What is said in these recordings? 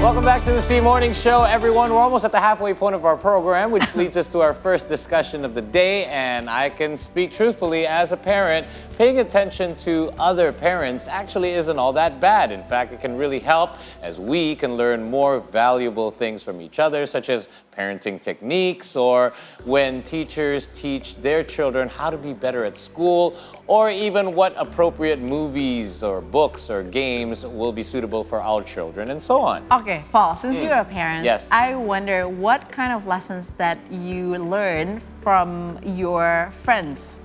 Welcome back to the C Morning Show, everyone. We're almost at the halfway point of our program, which leads us to our first discussion of the day. And I can speak truthfully as a parent, paying attention to other parents actually isn't all that bad. In fact, it can really help as we can learn more valuable things from each other, such as parenting techniques, or when teachers teach their children how to be better at school, or even what appropriate movies or books or games will be suitable for our children, and so on. Okay, Paul, since you're a parent, Yes. I wonder what kind of lessons that you learn from your friends.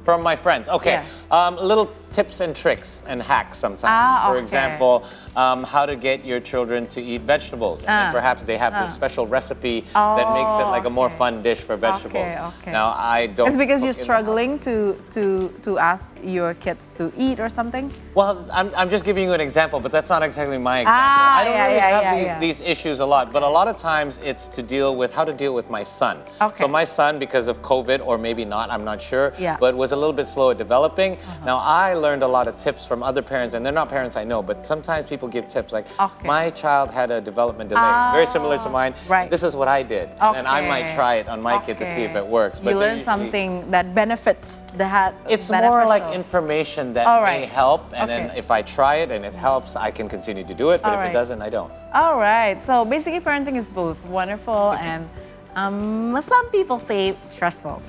From my friends. Okay. Little tips and tricks and hacks sometimes. For okay. example, how to get your children to eat vegetables. And then perhaps they have this special recipe that makes it like a more fun dish for vegetables. Okay. Now, I don't... It's because cook you're in the struggling to ask your kids to eat or something? Well, I'm just giving you an example, but that's not exactly my example. I don't really have these issues a lot, but a lot of times it's to deal with how to deal with my son. Okay. So my son, because of COVID, or maybe not, I'm not sure, Yeah. but was a little bit slow at developing. Now, I learned a lot of tips from other parents, and they're not parents I know, but sometimes people give tips like, my child had a development delay, very similar to mine. Right. This is what I did, and I might try it on my kid to see if it works. But you learn something that benefit It's more like information that may help, and then if I try it and it helps, I can continue to do it, but if it doesn't, I don't. All right, so basically parenting is both wonderful and some people say stressful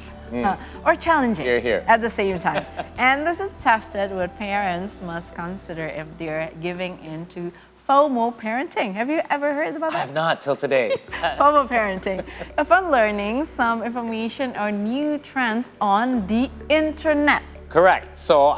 or challenging at the same time. And this is tested what parents must consider if they're giving into FOMO parenting. Have you ever heard about that? I have not till today. FOMO parenting. Upon learning some information or new trends on the internet. Correct. So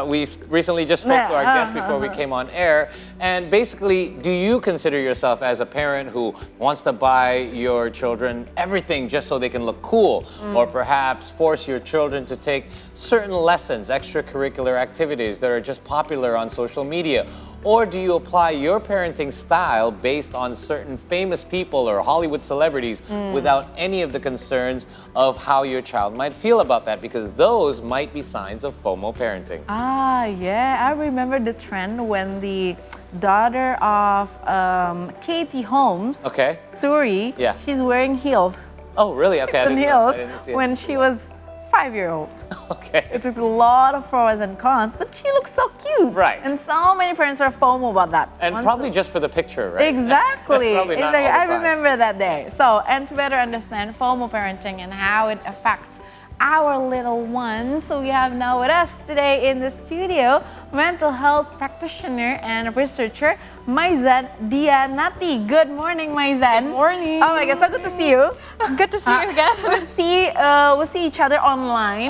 we recently just spoke to our guest before we came on air, and basically, do you consider yourself as a parent who wants to buy your children everything just so they can look cool, or perhaps force your children to take certain lessons, extracurricular activities that are just popular on social media? Or do you apply your parenting style based on certain famous people or Hollywood celebrities without any of the concerns of how your child might feel about that? Because those might be signs of FOMO parenting. Yeah, I remember the trend when the daughter of Katie Holmes, Suri, she's wearing heels. Oh, really? Okay. Heels when she was 5-year-old. Okay. It took a lot of pros and cons, but she looks so cute. Right. And so many parents are FOMO about that. And probably just for the picture, right? Exactly. Probably not all the I time. remember that day. So, and to better understand FOMO parenting and how it affects our little ones, so we have now with us today in the studio mental health practitioner and researcher Maizan Dianati. Good morning, Maizan. Good morning. Oh my God, so good to see you. Good to see you again. We'll see each other online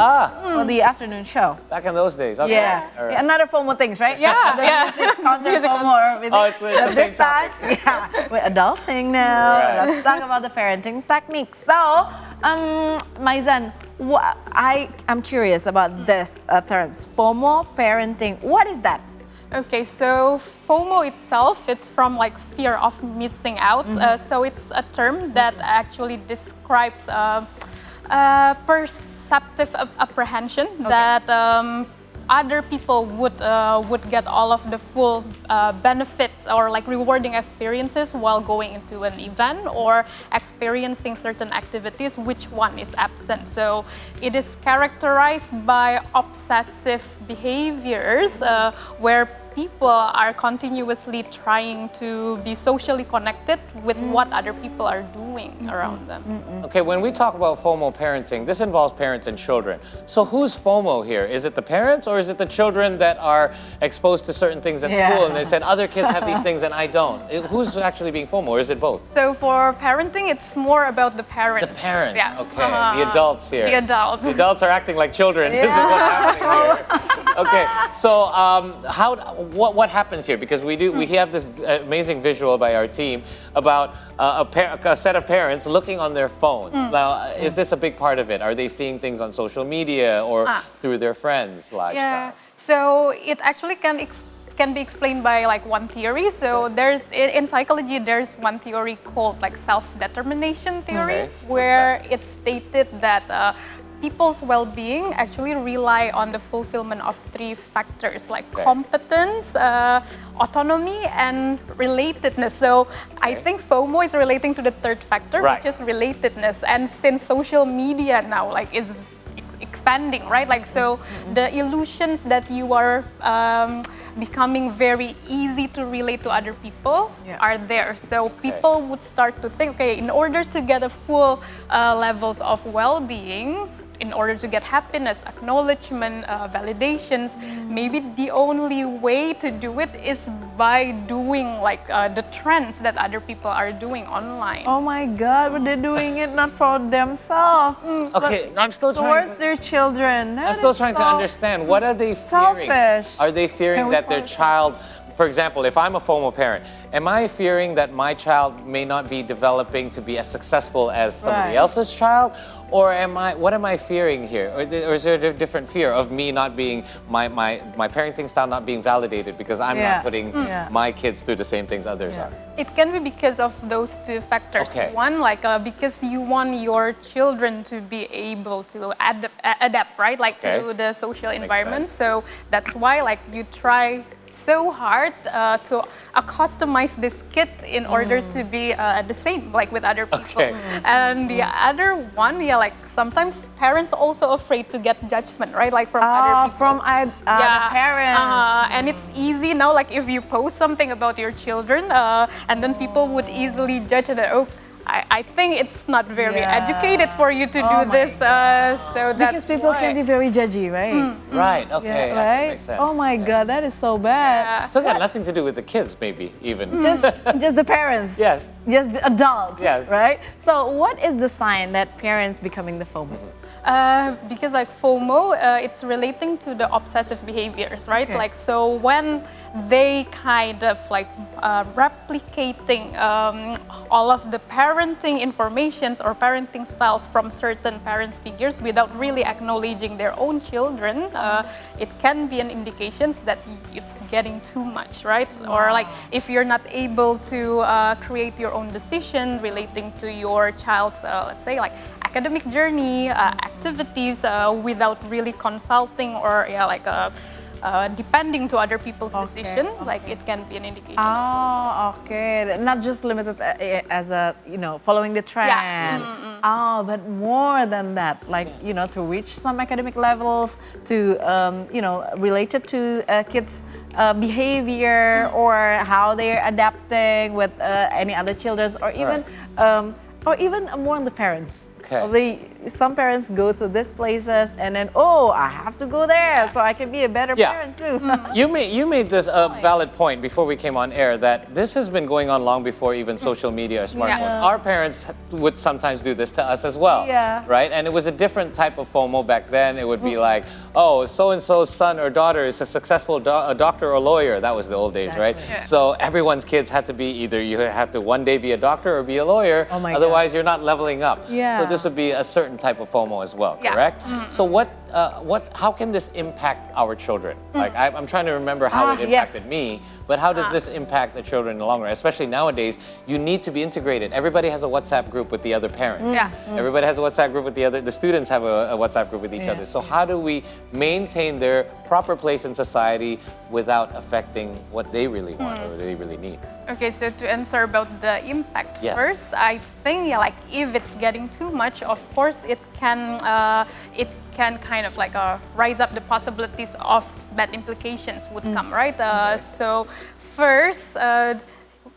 for the afternoon show. Back in those days. Okay. Yeah. Right. Another FOMO things, right? Yeah. Concert FOMO or with it's the same topic. Yeah. We're adulting now. Right. Let's talk about the parenting techniques. So, Maizan, I'm curious about this terms, FOMO parenting. What is that? Okay, so FOMO itself, it's from like fear of missing out. So it's a term that actually describes perceptive apprehension that other people would get all of the full benefits or like rewarding experiences while going into an event or experiencing certain activities, which one is absent. So it is characterized by obsessive behaviors where people are continuously trying to be socially connected with what other people are doing around them. Okay, when we talk about FOMO parenting, this involves parents and children. So who's FOMO here? Is it the parents or is it the children that are exposed to certain things at school and they said other kids have these things and I don't? Who's actually being FOMO, or is it both? So for parenting, it's more about the parents. The parents, yeah. Okay. The adults here. The adults. The adults are acting like children. This is what's happening here. Okay, so what happens here? Because we have this amazing visual by our team about a set of parents looking on their phones. Now, is this a big part of it? Are they seeing things on social media or through their friends' lifestyle? Yeah, so it actually can be explained by like one theory. So there's in psychology there's one theory called like self-determination theory, where it's stated that people's well-being actually rely on the fulfillment of three factors like competence, autonomy, and relatedness. So I think FOMO is relating to the third factor, which is relatedness. And since social media now like is expanding, right? Like so the illusions that you are becoming very easy to relate to other people are there. So people would start to think, okay, in order to get a full levels of well-being, in order to get happiness, acknowledgement, validations, maybe the only way to do it is by doing like the trends that other people are doing online. Oh my God, but they're doing it not for themselves. Okay, I'm still trying towards their children. I'm still trying to understand. What are they fearing? Selfish. Are they fearing that their child, for example, if I'm a FOMO parent, am I fearing that my child may not be developing to be as successful as somebody else's child? Or what am I fearing here? Or is there a different fear of me not being, my parenting style not being validated because I'm not putting my kids through the same things others are? It can be because of those two factors. One, like because you want your children to be able to adapt, right? Like to the social environment. So that's why like you try so hard to customize this kid in order to be the same like with other people. And the other one, like sometimes parents also afraid to get judgment, right? Like from other people. From the parents. And it's easy now, like if you post something about your children and then people would easily judge that, oh, I think it's not very educated for you to do this. So that's because people can be very judgy, right? Right, okay. Right? Makes sense. Oh my God, that is so bad. So it got nothing to do with the kids, maybe, even. Just the parents. Yes. Just the adults. Yes. Right? So what is the sign that parents becoming the FOMO? Because like FOMO, it's relating to the obsessive behaviors, right? Like so when they kind of like replicating all of the parenting informations or parenting styles from certain parent figures without really acknowledging their own children, it can be an indication that it's getting too much, right? Or like if you're not able to create your own decision relating to your child's, let's say like academic journey, activities without really consulting or depending to other people's decision, like it can be an indication. Oh, okay. Not just limited as a, following the trend. Oh, but more than that, like, to reach some academic levels, to, related to kids' behavior or how they're adapting with any other children or even more on the parents. Some parents go to these places and then, I have to go there so I can be a better parent too. You made this a valid point before we came on air that this has been going on long before even social media or smartphones. Our parents would sometimes do this to us as well, right? And it was a different type of FOMO back then. It would be like, oh, so-and-so's son or daughter is a successful doctor or lawyer. That was the old days, right? So everyone's kids had to be either you have to one day be a doctor or be a lawyer, otherwise you're not leveling up. So this would be a certain type of FOMO as well, correct? So how can this impact our children? Like I'm trying to remember how it impacted me, but how does this impact the children in the long run? Especially nowadays, you need to be integrated. Everybody has a WhatsApp group with the other parents. Everybody has a WhatsApp group with the students have a WhatsApp group with each other. So how do we maintain their proper place in society without affecting what they really want or they really need? Okay, so to answer about the impact first, I think like if it's getting too much, of course it can kind of like rise up the possibilities of bad implications would come, right? So first,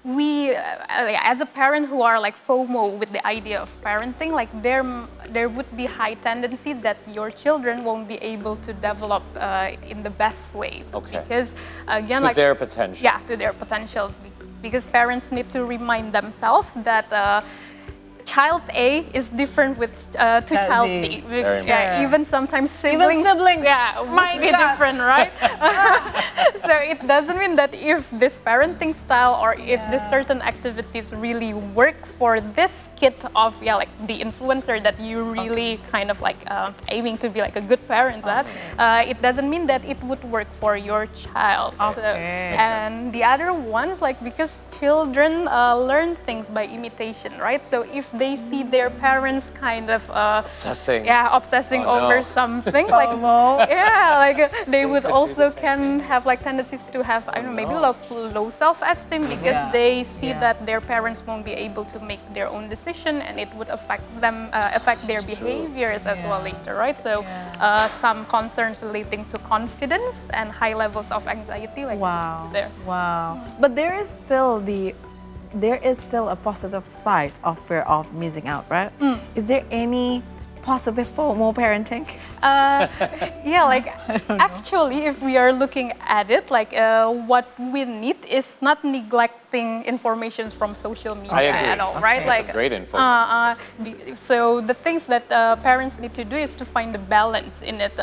we as a parent who are like FOMO with the idea of parenting, like there would be high tendency that your children won't be able to develop in the best way. Because again, to their potential. Yeah, to their potential. Because parents need to remind themselves that child A is different with to child B. Even sometimes siblings. Might be different, right? So it doesn't mean that if this parenting style or if this certain activities really work for this kid of like the influencer that you really kind of like aiming to be like a good parent at, it doesn't mean that it would work for your child. So, and the other ones, like because children learn things by imitation, right? So if they see their parents kind of obsessing Oh, over no. something, FOMO. they would also can have like tendencies to have, I don't know, maybe low self-esteem because they see that their parents won't be able to make their own decision, and it would affect them, affect their behaviors as well later, right? So some concerns relating to confidence and high levels of anxiety, like there. Wow. But there is still a positive side of fear of missing out, right? Is there any positive FOMO parenting? Actually, if we are looking at it, what we need is not neglecting information from social media at all, right? That's a great info. So the things that parents need to do is to find the balance in it.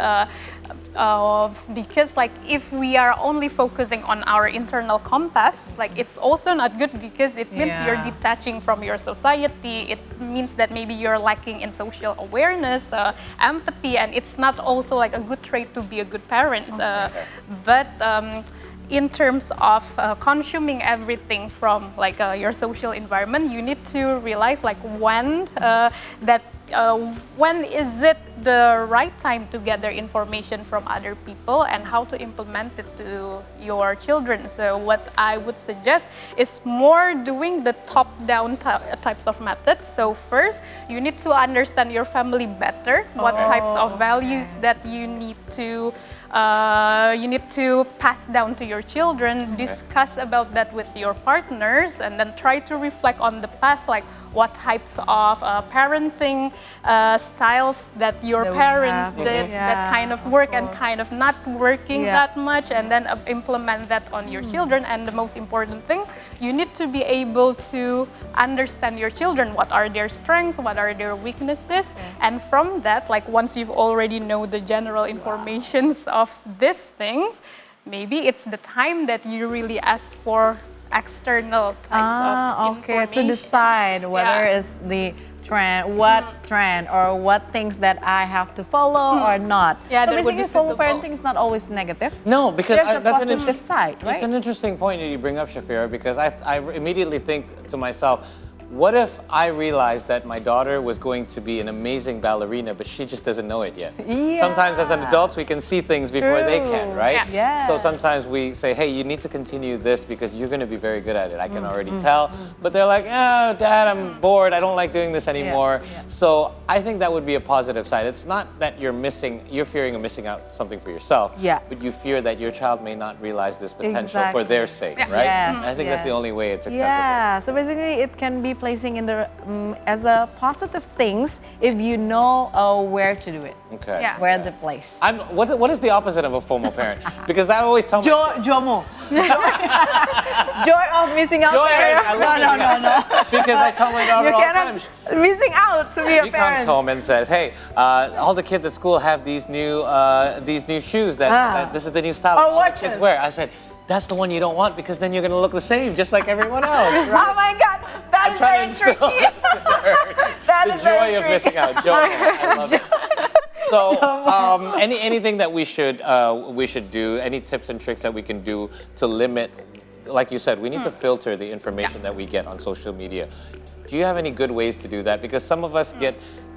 Because if we are only focusing on our internal compass, it's also not good because it means you're detaching from your society. It means that maybe you're lacking in social awareness, empathy, and it's not also a good trait to be a good parent. But in terms of consuming everything from your social environment, you need to realize when is it the right time to gather information from other people and how to implement it to your children. So what I would suggest is more doing the top-down types of methods. So first, you need to understand your family better, what types of values that you need to pass down to your children, discuss about that with your partners, and then try to reflect on the past, what types of parenting styles that your parents did that kind of work and kind of not working that much, and then implement that on your children. And the most important thing, you need to be able to understand your children. What are their strengths? What are their weaknesses? And from that, once you've already know the general informations of these things, maybe it's the time that you really ask for external types of information. To decide whether it's the trend, trend or what things that I have to follow or not. Yeah, so that would basically, be FOMO parenting is not always negative. No, because there's a that's positive side, right? It's an interesting point that you bring up, Shafira, because I immediately think to myself, what if I realized that my daughter was going to be an amazing ballerina, but she just doesn't know it yet? Sometimes as an adults, we can see things before they can, right? So sometimes we say, hey, you need to continue this because you're going to be very good at it. I can already tell. But they're like, oh, Dad, I'm bored. I don't like doing this anymore. So I think that would be a positive side. It's not that you're fearing of missing out something for yourself, but you fear that your child may not realize this potential for their sake, right? And I think that's the only way it's acceptable. Yeah, so basically it can be placing in the as a positive things if you know where to do it. Okay. Where the place. What is the opposite of a FOMO parent? Because that always tells me. JOMO. Joy of missing out. No. Because I tell my daughter all the time. Missing out to be a parent. She comes home and says, "Hey, all the kids at school have these new shoes that this is the new style all the kids wear." I said, that's the one you don't want because then you're going to look the same, just like everyone else. Right? Oh my God, that is very tricky. That is very tricky. The joy of missing out. Joy. I love it. So, anything that we should do? Any tips and tricks that we can do to limit? Like you said, we need to filter the information that we get on social media. Do you have any good ways to do that? Because some of us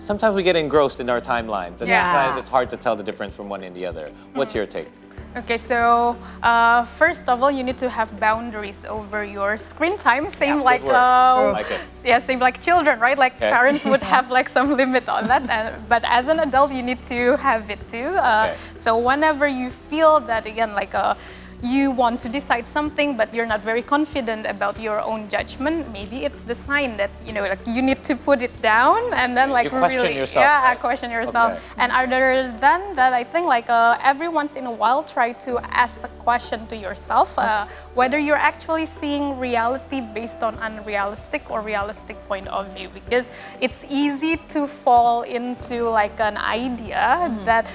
sometimes we get engrossed in our timelines, and sometimes it's hard to tell the difference from one and the other. What's your take? Okay, so first of all, you need to have boundaries over your screen time. Same like same like children, right? Parents would have some limit on that, but as an adult, you need to have it too. So whenever you feel that again, you want to decide something, but you're not very confident about your own judgment, maybe it's the sign that you need to put it down and then you question yourself. Question yourself. Okay. And other than that, I think every once in a while, try to ask a question to yourself whether you're actually seeing reality based on unrealistic or realistic point of view, because it's easy to fall into an idea that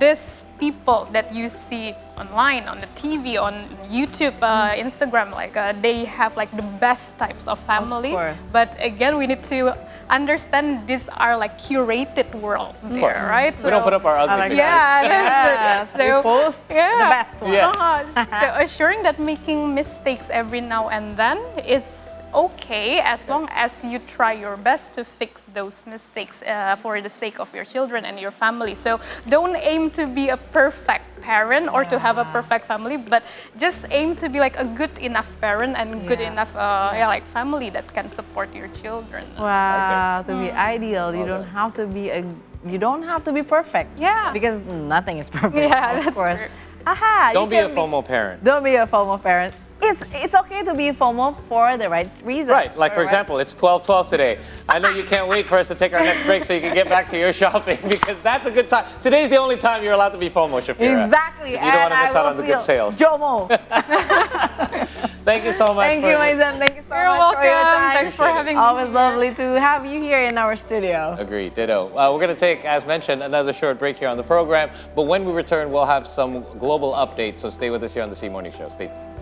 this people that you see online, on the TV, on YouTube, Instagram, they have the best types of family. Of course. But again, we need to understand these are curated world there, right? So we don't put up our ugly pictures. So we post the best one. So assuring that making mistakes every now and then is okay as long as you try your best to fix those mistakes for the sake of your children and your family. So don't aim to be a perfect parent or to have a perfect family, but just aim to be like a good enough parent and good enough like family that can support your children. Wow, to be ideal, you don't have to be you don't have to be perfect. Yeah. Because nothing is perfect. Yeah, of that's course. true. Don't be a FOMO parent. Don't be a FOMO parent. It's okay to be FOMO for the right reason. Right, like for example, it's 12:12 today. I know you can't wait for us to take our next break so you can get back to your shopping because that's a good time. Today's the only time you're allowed to be FOMO, Shafira. Exactly. You don't want to miss out on the good sales. JOMO. Thank you so much. Thank you, Maizan. Thank you so You're much for your welcome. time. Thanks for having me. Always lovely to have you here in our studio. Agreed, ditto. We're going to take, as mentioned, another short break here on the program. But when we return, we'll have some global updates. So stay with us here on the C Morning Show. Stay tuned.